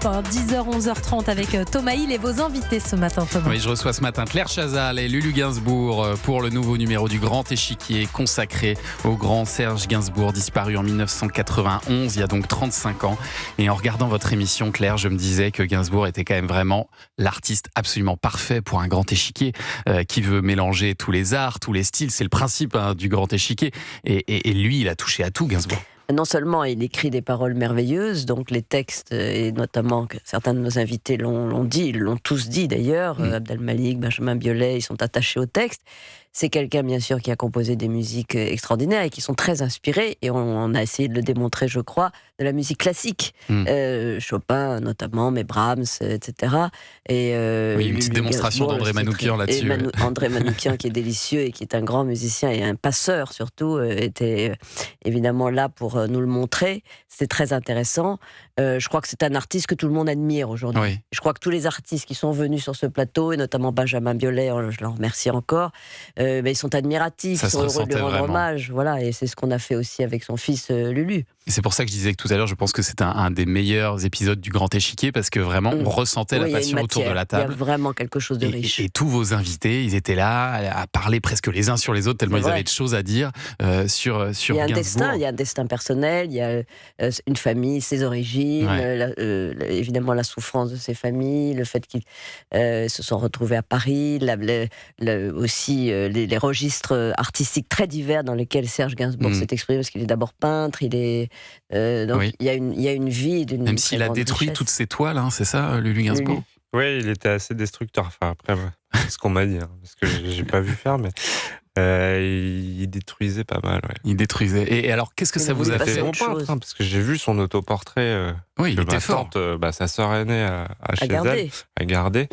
10h, 11h30 avec Thomas Hill et vos invités ce matin, Thomas. Oui, je reçois ce matin Claire Chazal et Lulu Gainsbourg pour le nouveau numéro du Grand Échiquier consacré au grand Serge Gainsbourg, disparu en 1991, il y a donc 35 ans. Et en regardant votre émission, Claire, je me disais que Gainsbourg était quand même vraiment l'artiste absolument parfait pour un grand échiquier qui veut mélanger tous les arts, tous les styles. C'est le principe du Grand Échiquier. Et lui, il a touché à tout, Gainsbourg. Non seulement il écrit des paroles merveilleuses, donc les textes, et notamment que certains de nos invités l'ont dit, ils l'ont tous dit d'ailleurs, Abdel Malik, Benjamin Biolay, ils sont attachés au texte. C'est quelqu'un, bien sûr, qui a composé des musiques extraordinaires et qui sont très inspirées, et on a essayé de le démontrer, je crois, de la musique classique. Chopin, notamment, mais Brahms, etc. Et, oui, une petite démonstration d'André Manoukian là-dessus. André Manoukian, qui est délicieux et qui est un grand musicien et un passeur, surtout, était évidemment là pour nous le montrer. C'était très intéressant. Je crois que c'est un artiste que tout le monde admire aujourd'hui. Oui. Je crois que tous les artistes qui sont venus sur ce plateau, et notamment Benjamin Biolay, je l'en remercie encore, ils sont admiratifs, ils sont heureux de lui rendre hommage. Voilà, et c'est ce qu'on a fait aussi avec son fils Lulu. Et c'est pour ça que je disais que tout à l'heure, je pense que c'est un des meilleurs épisodes du Grand Échiquier, parce que vraiment, on ressentait la passion autour de la table. Il y a vraiment quelque chose de riche. Et tous vos invités, ils étaient là à parler presque les uns sur les autres, tellement ils avaient de choses à dire sur Gainsbourg. Il y a un destin personnel, il y a une famille, ses origines, évidemment la souffrance de ses familles, le fait qu'ils se sont retrouvés à Paris, aussi les registres artistiques très divers dans lesquels Serge Gainsbourg s'est exprimé, parce qu'il est d'abord peintre, il est donc il y a une vie d'une même s'il a détruit toutes ses toiles, c'est ça, Lulu Gainsbourg. Oui, il était assez destructeur. Enfin, après, c'est ce qu'on m'a dit, parce que j'ai pas vu faire, mais il détruisait pas mal. Ouais. Il détruisait. Et alors, qu'est-ce que ça vous a fait? Bon peintre, parce que j'ai vu son autoportrait. Oui, il était fort. Sa sœur aînée à chez elle, à garder.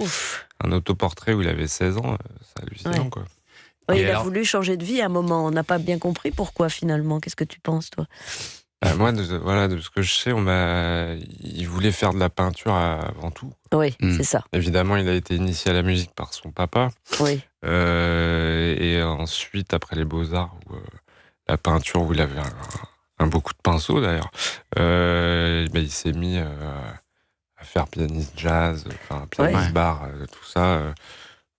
Un autoportrait où il avait 16 ans, c'est hallucinant, quoi. Oui, il a voulu changer de vie à un moment. On n'a pas bien compris pourquoi finalement. Qu'est-ce que tu penses, toi? Moi, de ce que je sais, il voulait faire de la peinture avant tout. Oui, c'est ça. Évidemment, il a été initié à la musique par son papa. Oui. Et ensuite, après les Beaux-Arts, la peinture, où il avait un beau coup de pinceau d'ailleurs, il s'est mis à faire pianiste jazz, pianiste bar, tout ça.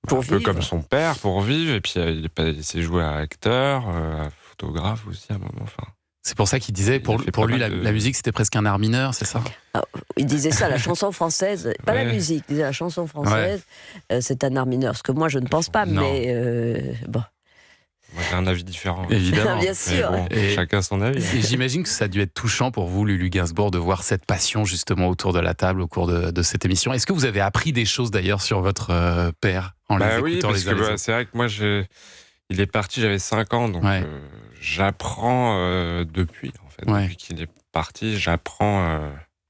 Pour peu comme son père, pour vivre. Et puis, il s'est joué à acteur, à photographe aussi à un moment. C'est pour ça qu'il disait, pour lui, la musique, c'était presque un art mineur, c'est ça? Il disait ça, la chanson française, pas la musique, il disait la chanson française, c'est un art mineur. Ce que moi, je ne pense pas, mais bon. Moi, j'ai un avis différent. Évidemment. Bien sûr. Bon, chacun son avis. Et j'imagine que ça a dû être touchant pour vous, Lulu Gainsbourg, de voir cette passion justement autour de la table au cours de cette émission. Est-ce que vous avez appris des choses d'ailleurs sur votre père en les écoutant les uns les autres? C'est vrai que moi, il est parti, j'avais 5 ans, donc j'apprends depuis, en fait. Depuis qu'il est parti, j'apprends,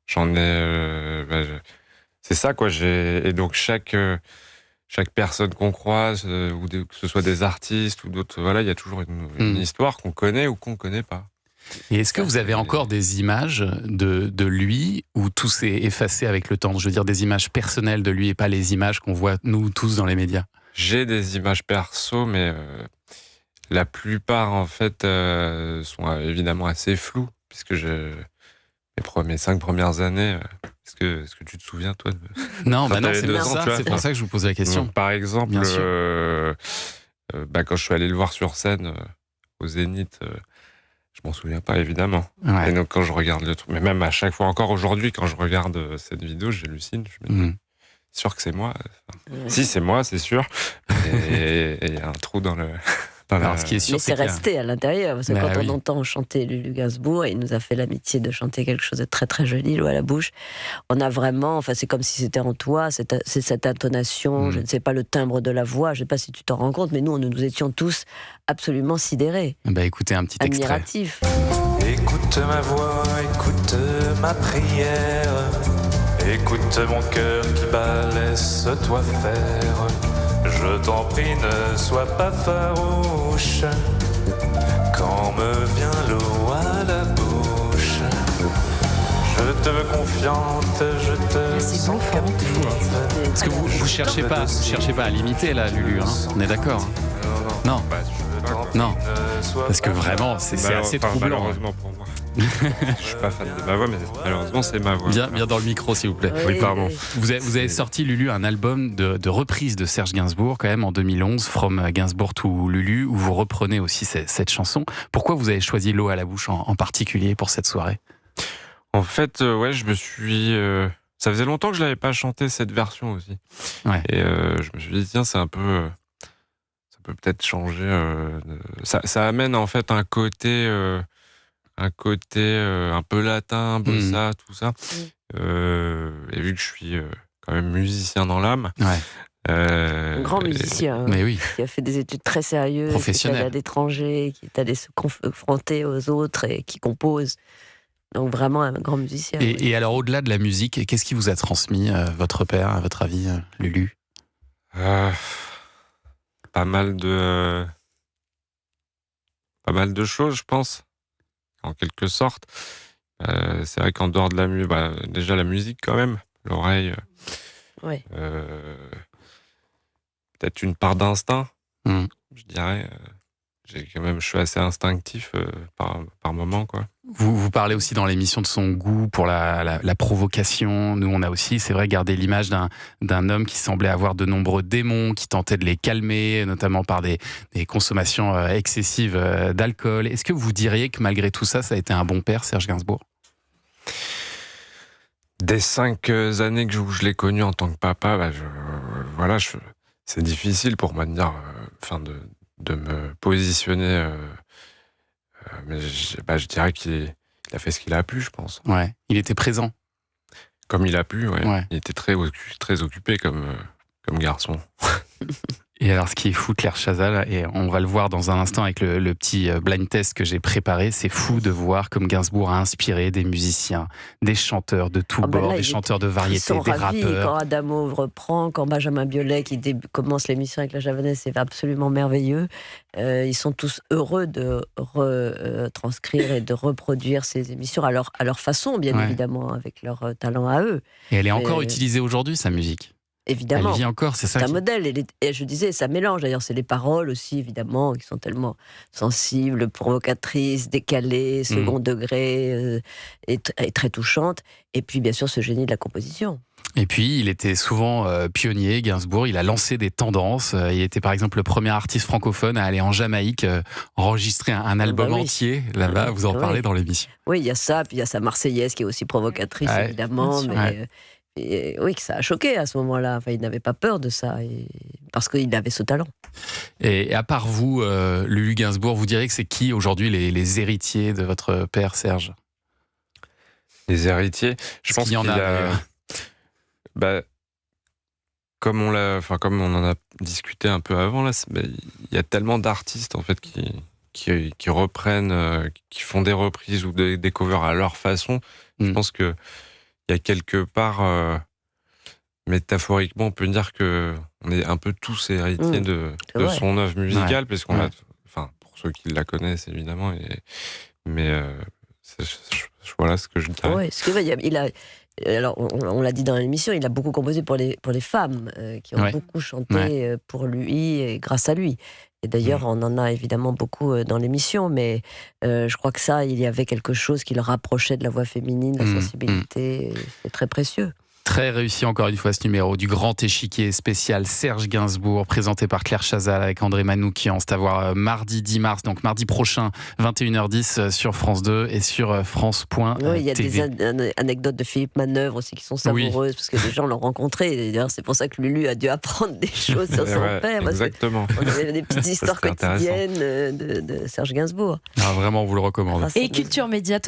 j'en ai... c'est ça, quoi. Et donc, chaque personne qu'on croise, ou que ce soit des artistes ou d'autres, il y a toujours une histoire qu'on connaît ou qu'on ne connaît pas. Et est-ce que vous avez encore des images de lui, où tout s'est effacé avec le temps? Je veux dire, des images personnelles de lui et pas les images qu'on voit, nous, tous, dans les médias. J'ai des images perso, mais la plupart, en fait, sont évidemment assez floues, puisque mes 5 premières années... Est-ce que tu te souviens, toi Non, c'est pour ça que je vous pose la question. Donc, par exemple, quand je suis allé le voir sur scène au Zénith, je m'en souviens pas, évidemment. Et donc, quand je regarde le truc, mais même à chaque fois, encore aujourd'hui, quand je regarde cette vidéo, j'hallucine. Je me dis, sûr que c'est moi. Si, c'est moi, c'est sûr. Et il y a un trou dans le... Alors, ce qui est sûr, mais c'est resté à l'intérieur, parce que quand on entend chanter Lulu Gainsbourg, et il nous a fait l'amitié de chanter quelque chose de très très joli, l'eau à la bouche, on a vraiment, c'est comme si c'était en toi, c'est cette intonation, je ne sais pas, le timbre de la voix, je ne sais pas si tu t'en rends compte, mais nous étions tous absolument sidérés. Écoutez un petit extrait. Admiratifs. Écoute ma voix, écoute ma prière, écoute mon cœur qui bat, laisse-toi faire. Je t'en prie, ne sois pas farouche quand me vient l'eau à la bouche. Je te veux confiante, je te sens captive. Parce que vous cherchez pas à l'imiter, là, Lulu, on est d'accord. Non. Bah, je sais pas, quoi. Non, parce que vraiment, c'est assez troublant. Malheureusement pour moi. Je suis pas fan de ma voix, mais malheureusement, c'est ma voix. Bien dans le micro, s'il vous plaît. Oui, pardon. Vous avez sorti, Lulu, un album de reprise de Serge Gainsbourg, quand même, en 2011, From Gainsbourg to Lulu, où vous reprenez aussi cette chanson. Pourquoi vous avez choisi L'eau à la bouche en particulier pour cette soirée ? En fait, ouais, je me suis... Ça faisait longtemps que je l'avais pas chanté, cette version aussi. Ouais. Et je me suis dit, tiens, c'est un peu... ça peut peut-être changer... Ça amène, en fait, un côté un peu latin, bossa, tout ça. Et vu que je suis quand même musicien dans l'âme... Un grand musicien, mais oui. Qui a fait des études très sérieuses, qui est allé à l'étranger, qui est allé se confronter aux autres et qui compose. Donc vraiment un grand musicien. Et alors, au-delà de la musique, qu'est-ce qui vous a transmis votre père, à votre avis, Lulu ? Pas mal de choses, je pense, en quelque sorte. C'est vrai qu'en dehors de la musique, déjà la musique quand même, l'oreille, Ouais. peut-être une part d'instinct, je dirais. Je suis assez instinctif par moment, quoi. Vous parlez aussi dans l'émission de son goût pour la provocation. Nous, on a aussi, c'est vrai, gardé l'image d'un homme qui semblait avoir de nombreux démons, qui tentait de les calmer, notamment par des consommations excessives d'alcool. Est-ce que vous diriez que malgré tout ça, ça a été un bon père, Serge Gainsbourg ? Des 5 années que je l'ai connu en tant que papa, c'est difficile pour moi de dire, de me positionner, mais je dirais qu'il a fait ce qu'il a pu, je pense. Ouais, il était présent. Comme il a pu, ouais. Il était très occupé comme garçon. Et alors, ce qui est fou, Claire Chazal, et on va le voir dans un instant avec le petit blind test que j'ai préparé, c'est fou de voir comme Gainsbourg a inspiré des musiciens, des chanteurs de tous bords, des chanteurs de variété, des rappeurs. Quand Adamo reprend, quand Benjamin Biolay qui commence l'émission avec la javanaise, c'est absolument merveilleux. Ils sont tous heureux de retranscrire et de reproduire ces émissions à leur façon, bien évidemment, avec leur talent à eux. Et elle est encore utilisée aujourd'hui, sa musique. Évidemment. Elle vit encore, c'est ça. C'est un modèle. Et je disais, ça mélange. D'ailleurs, c'est les paroles aussi, évidemment, qui sont tellement sensibles, provocatrices, décalées, second degré, et très touchantes. Et puis, bien sûr, ce génie de la composition. Et puis, il était souvent pionnier, Gainsbourg. Il a lancé des tendances. Il était, par exemple, le premier artiste francophone à aller en Jamaïque enregistrer un album entier. Là-bas, vous en parlez dans l'émission. Oui, il y a ça. Puis il y a sa Marseillaise qui est aussi provocatrice, évidemment. Mais... Et oui, que ça a choqué à ce moment-là. Enfin, il n'avait pas peur de ça, parce qu'il avait ce talent. Et à part vous, Lulu Gainsbourg, vous diriez que c'est qui aujourd'hui les héritiers de votre père, Serge ? Les héritiers, je pense qu'il y en a. Comme on en a discuté un peu avant, là, il y a tellement d'artistes en fait qui reprennent, qui font des reprises ou des covers à leur façon. Je pense que il y a quelque part, métaphoriquement, on peut dire que on est un peu tous héritiers de son œuvre musicale, parce qu'on a, pour ceux qui la connaissent évidemment, voilà ce que je dirais. Oui, alors on l'a dit dans l'émission, il a beaucoup composé pour les femmes qui ont beaucoup chanté pour lui et grâce à lui. Et d'ailleurs, on en a évidemment beaucoup dans l'émission, mais je crois que ça, il y avait quelque chose qui le rapprochait de la voix féminine, de la sensibilité. C'est très précieux. Très réussi encore une fois ce numéro du Grand Échiquier spécial Serge Gainsbourg, présenté par Claire Chazal avec André Manoukian. C'est à voir mardi 10 mars, donc mardi prochain, 21h10 sur France 2 et sur France.tv. Oui, il y a des anecdotes de Philippe Manœuvre aussi qui sont savoureuses, parce que les gens l'ont rencontré. Et d'ailleurs, c'est pour ça que Lulu a dû apprendre des choses sur son père. Exactement. On avait des petites histoires quotidiennes de Serge Gainsbourg. Vraiment, on vous le recommande. Et Culture Média.